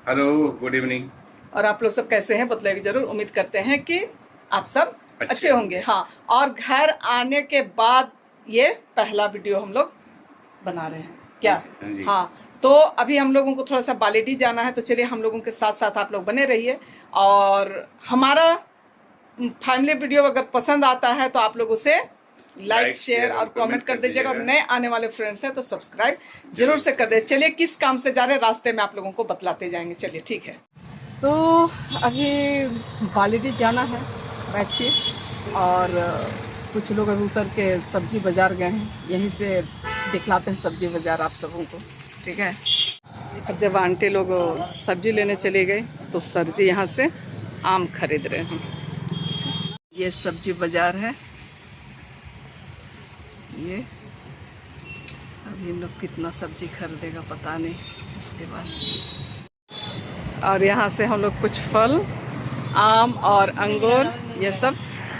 Hello, good evening. और आप लोग सब कैसे हैं बतलाइए जरूर। उम्मीद करते हैं कि आप सब अच्छे होंगे। हाँ, और घर आने के बाद ये पहला वीडियो हम लोग बना रहे हैं क्या। जी। हाँ, तो अभी हम लोगों को थोड़ा सा बालेटी जाना है, तो चलिए हम लोगों के साथ साथ आप लोग बने रहिए। और हमारा फैमिली वीडियो अगर पसंद आता है तो आप लोग उसे लाइक शेयर और कमेंट कर दीजिएगा। और नए आने वाले फ्रेंड्स हैं तो सब्सक्राइब जरूर से कर दे। चलिए किस काम से जा रहे हैं रास्ते में आप लोगों को बतलाते जाएंगे। चलिए ठीक है। तो अभी बालेटी जाना है, बैठिए। और कुछ लोग अभी उतर के सब्जी बाज़ार गए हैं, यहीं से दिखलाते हैं सब्जी बाज़ार आप सबों को, ठीक है। और जब आंटी लोग सब्जी लेने चले गए तो सर जी यहाँ से आम खरीद रहे हैं। ये सब्जी बाज़ार है। ये अभी इन लोग कितना सब्जी खरीदेगा पता नहीं इसके बाद। और यहाँ से हम लोग कुछ फल, आम और अंगूर ये सब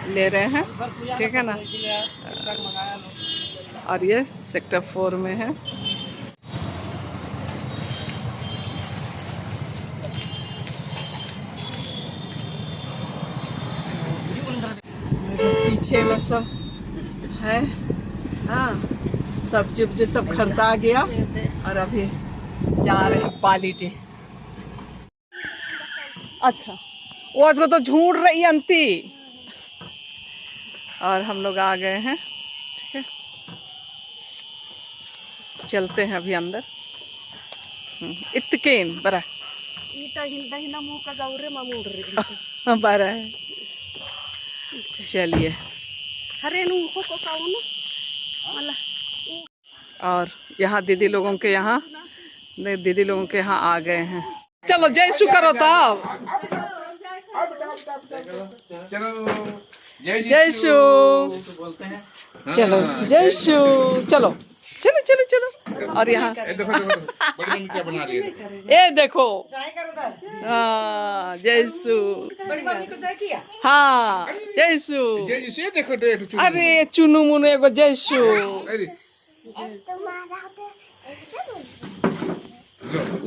ले रहे हैं, ठीक है ना। और ये सेक्टर 4 में है। पीछे में सब है। हाँ, सब्जी उब्जी सब खरीदा गया और अभी जा रहे हैं बालेटी। अच्छा, वो आज को तो झूठ रही अंती। और हम लोग आ गए हैं, ठीक है। चलते हैं अभी अंदर। इतकेन बरा बरा है। चलिए। और यहाँ दीदी लोगों के यहाँ आ गए हैं। चलो जय शु करो तब। जय शु। चलो जय शु। चलो चलो चलो चलो। और यहाँ देखो बड़ी मम्मी क्या बना रही है। ये देखो। हाँ, जय शु। बड़ी मम्मी को चाय किया। हाँ, जय शु। ये देखो अरे चुनु मुनु एगो जय शु।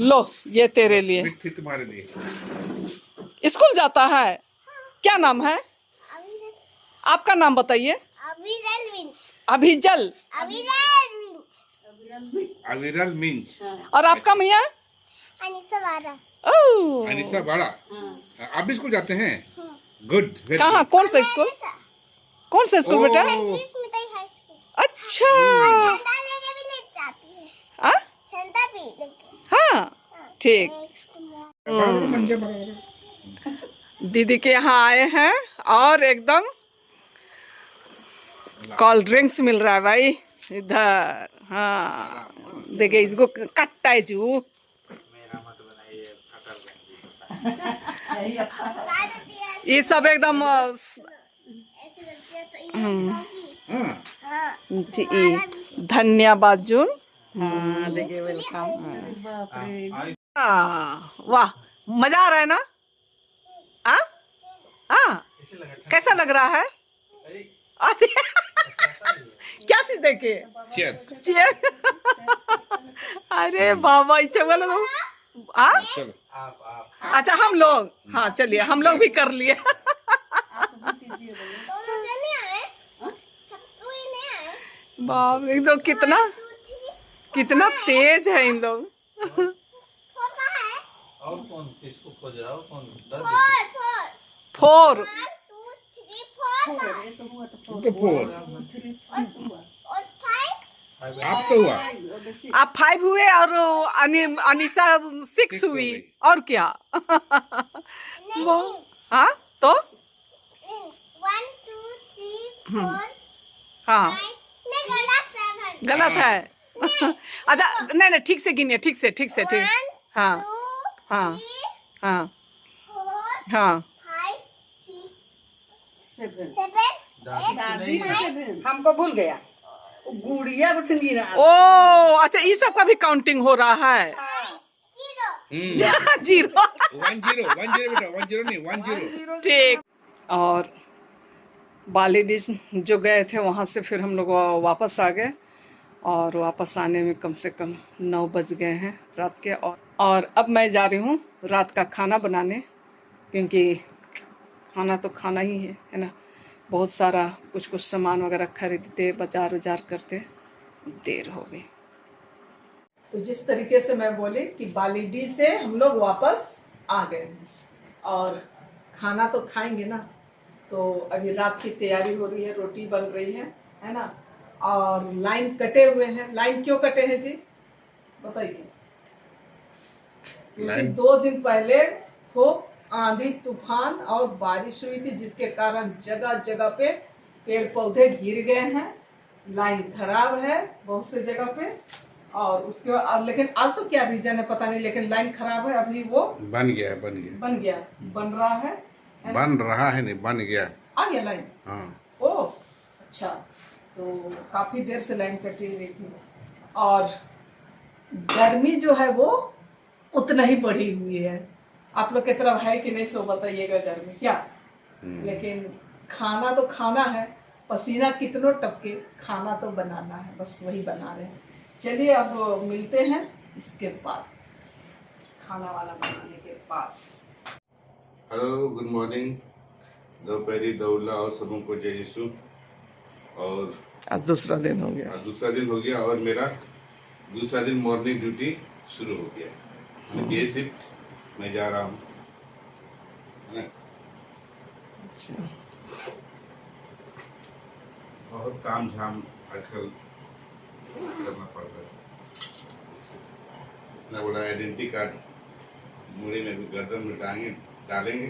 लो ये तेरे लिए, तुम्हारे लिए। स्कूल जाता है। क्या नाम है आपका? नाम बताइए। अभिजल। अविरल मिंच। और आपका मैया? अनिसा बाड़ा। आप भी स्कूल जाते हैं? गुड। कहाँ? कौन सा स्कूल? कौन सा स्कूल बेटा? अच्छा। हाँ, ठीक। दीदी के यहाँ आए हैं और एकदम कोल्ड ड्रिंक्स मिल रहा है भाई इधर। हाँ, देखिए इसको कट्टा है जू। ये सब एकदम जी, धन्यवाद जून। देखिए वेलकम। वाह, मजा आ रहा है ना? हाँ, कैसा लग रहा है? क्या चीज देखे? चीयर्स। चेयर। अरे बाबा, इच्छा वाला लोग। चलो अच्छा हम लोग, हाँ चलिए हम लोग भी कर लिए। बाप रे, तो कितना तेज है इन लोग। और कौन किसको खोज रहा हो? कौन? 4 तो 4 आप तो हुआ। आप 5 हुए और अनिशा 6 हुई। और क्या? वो हाँ तो 1 2 3 4 हाँ गलत है। नहीं। अच्छा नहीं ठीक से गिनिए, ठीक से ठीक। हाँ हाँ हाँ हाँ। 7 हमको भूल गया। गुड़िया उठ नहीं रहा। ओ अच्छा, ये सब का भी काउंटिंग हो रहा है। 0 1 0 1 0 बेटा, 1 0 नहीं 1 0। ठीक। और बालेटी जो गए थे वहाँ से फिर हम लोग वापस आ गए। और वापस आने में कम से कम 9 बज गए हैं रात के। और अब मैं जा रही हूँ रात का खाना बनाने, क्योंकि खाना तो खाना ही है ना। बहुत सारा कुछ सामान वगैरह खरीदते बाजार उजार करते देर हो गई। तो जिस तरीके से मैं बोली कि बालीडीह से हम लोग वापस आ गए हैं और खाना तो खाएंगे ना। तो अभी रात की तैयारी हो रही है, रोटी बन रही है ना। और लाइन कटे हुए हैं। लाइन क्यों कटे हैं जी, बताइए। क्योंकि 2 दिन पहले खूब आंधी तूफान और बारिश हुई थी, जिसके कारण जगह जगह पे पेड़ पौधे गिर गए हैं। लाइन खराब है बहुत से जगह पे। और उसके बाद लेकिन आज तो क्या रीजन है पता नहीं, लेकिन लाइन खराब है। अभी वो बन गया बन रहा है नहीं, बन गया। आ गया लाइन। हाँ। ओह अच्छा। तो काफी देर से लाइन कटी हुई थी और गर्मी जो है वो उतना ही बढ़ी हुई है। आप लोग की तरफ है कि नहीं सो बताइएगा गर्मी क्या। लेकिन खाना तो खाना है, पसीना कितनों टपके, खाना तो बनाना है, बस वही बना रहे हैं। चलिए अब मिलते हैं इसके बाद, खाना वाला बनाने के बाद। हेलो, गुड मॉर्निंग, दोपहरी दौला और सबों को जय यीशु। और आज दूसरा दिन हो गया। दूसरा दिन हो गया और मेरा दूसरा दिन मॉर्निंग ड्यूटी शुरू हो गया। डे शिफ्ट मैं जा रहा हूँ, है ना। बहुत काम झाम आजकल करना पड़ता है। इतना बड़ा आइडेंटिटी कार्ड मुड़ी में गर्दन में डालेंगे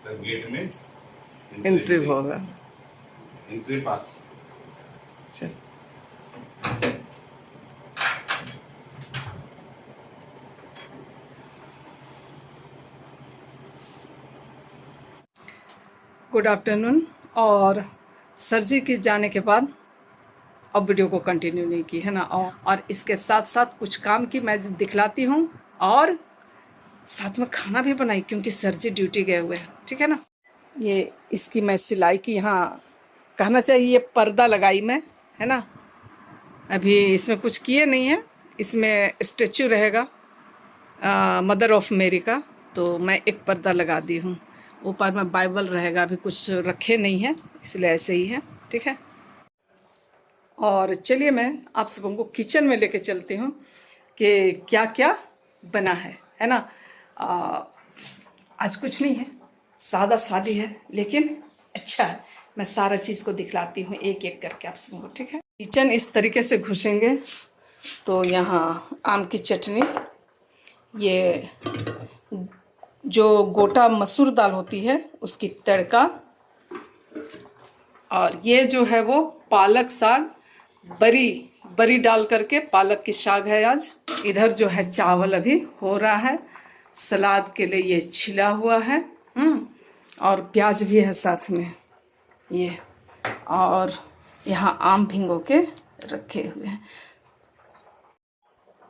तब गेट में एंट्री होगा। एंट्री पास। चल गुड आफ्टरनून। और सर्जरी के जाने के बाद अब वीडियो को कंटिन्यू नहीं की है ना। और इसके साथ साथ कुछ काम की मैं दिखलाती हूँ और साथ में खाना भी बनाई, क्योंकि सर्जरी ड्यूटी गए हुए हैं, ठीक है ना। ये इसकी मैं सिलाई की, यहाँ कहना चाहिए ये पर्दा लगाई मैं, है ना। अभी इसमें कुछ किए नहीं है, इसमें स्टेचू रहेगा मदर ऑफ मेरी का, तो मैं एक पर्दा लगा दी हूँ। ऊपर में बाइबल रहेगा, अभी कुछ रखे नहीं है इसलिए ऐसे ही है, ठीक है। और चलिए मैं आप सबों को किचन में लेके चलती हूँ कि क्या क्या बना है ना। आज कुछ नहीं है, सादा सादी है, लेकिन अच्छा है। मैं सारा चीज़ को दिखलाती हूँ एक एक करके आप सबों को, ठीक है। किचन इस तरीके से घुसेंगे तो यहाँ आम की चटनी, ये जो गोटा मसूर दाल होती है उसकी तड़का, और ये जो है वो पालक साग, बरी डाल करके पालक की साग है आज। इधर जो है चावल अभी हो रहा है, सलाद के लिए ये छिला हुआ है, और प्याज भी है साथ में ये, और यहाँ आम भिंगो के रखे हुए हैं।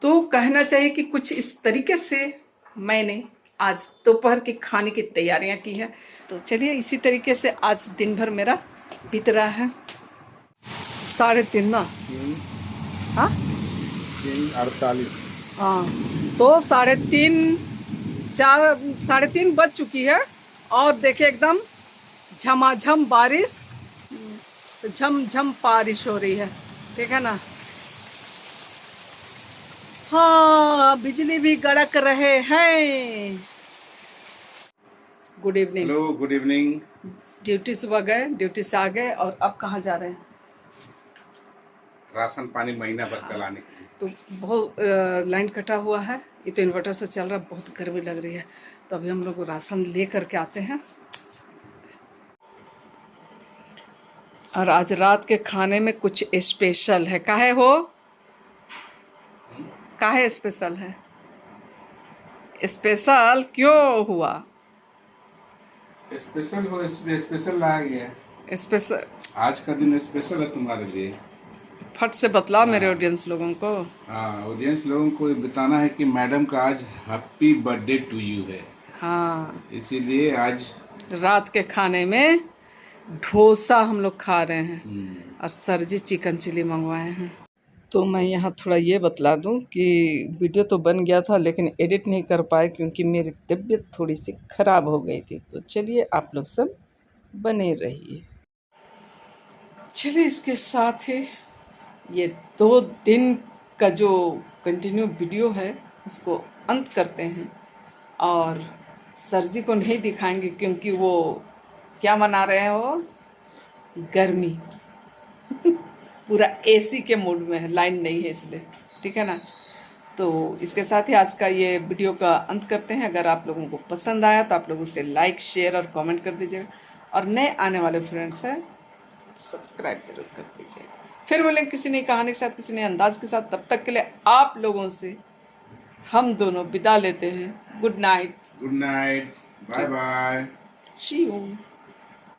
तो कहना चाहिए कि कुछ इस तरीके से मैंने आज दोपहर के खाने की तैयारियां की है। तो चलिए इसी तरीके से आज दिन भर मेरा बीत रहा है। 3:30 ना, हाँ 3:48। हाँ, तो 3:30 4:30 बज चुकी है और देखिए एकदम झमाझम बारिश, झमझम बारिश हो रही है, ठीक है ना। हाँ, बिजली भी कड़क रहे हैं। Good evening. Hello, good evening. Duty सुबह गए, ड्यूटी से आ गए और अब कहाँ जा रहे हैं? राशन पानी महीना भर चलाने के लिए। तो बहुत लाइन कटा हुआ है, ये तो इन्वर्टर से चल रहा है, बहुत गर्मी लग रही है। तो अभी हम लोग राशन ले करके आते हैं। और आज रात के खाने में कुछ स्पेशल है। काहे हो? काहे स्पेशल है? स्पेशल क्यों हुआ? स्पेशल हो, स्पेशल लाया गया। स्पेशल आज का दिन स्पेशल है तुम्हारे लिए। फट से बतलाओ मेरे ऑडियंस लोगों को। हाँ, ऑडियंस लोगों को बताना है कि मैडम का आज हैप्पी बर्थडे टू यू है। हाँ, इसीलिए आज रात के खाने में डोसा हम लोग खा रहे हैं और सर जी चिकन चिली मंगवाए हैं। तो मैं यहाँ थोड़ा ये बतला दूँ कि वीडियो तो बन गया था लेकिन एडिट नहीं कर पाए क्योंकि मेरी तबीयत थोड़ी सी ख़राब हो गई थी। तो चलिए आप लोग सब बने रहिए। चलिए इसके साथ ही ये 2 दिन का जो कंटिन्यू वीडियो है उसको अंत करते हैं और सर जी को नहीं दिखाएंगे क्योंकि वो क्या मना रहे हैं, वो गर्मी पूरा एसी के मूड में है, लाइन नहीं है इसलिए, ठीक है ना। तो इसके साथ ही आज का ये वीडियो का अंत करते हैं। अगर आप लोगों को पसंद आया तो आप लोग उसे लाइक शेयर और कमेंट कर दीजिएगा और नए आने वाले फ्रेंड्स हैं सब्सक्राइब जरूर कर दीजिएगा। फिर मिलेंगे किसी नई कहानी के साथ, किसी नए अंदाज के साथ। तब तक के लिए आप लोगों से हम दोनों विदा लेते हैं। Good night, good night, bye bye. See you.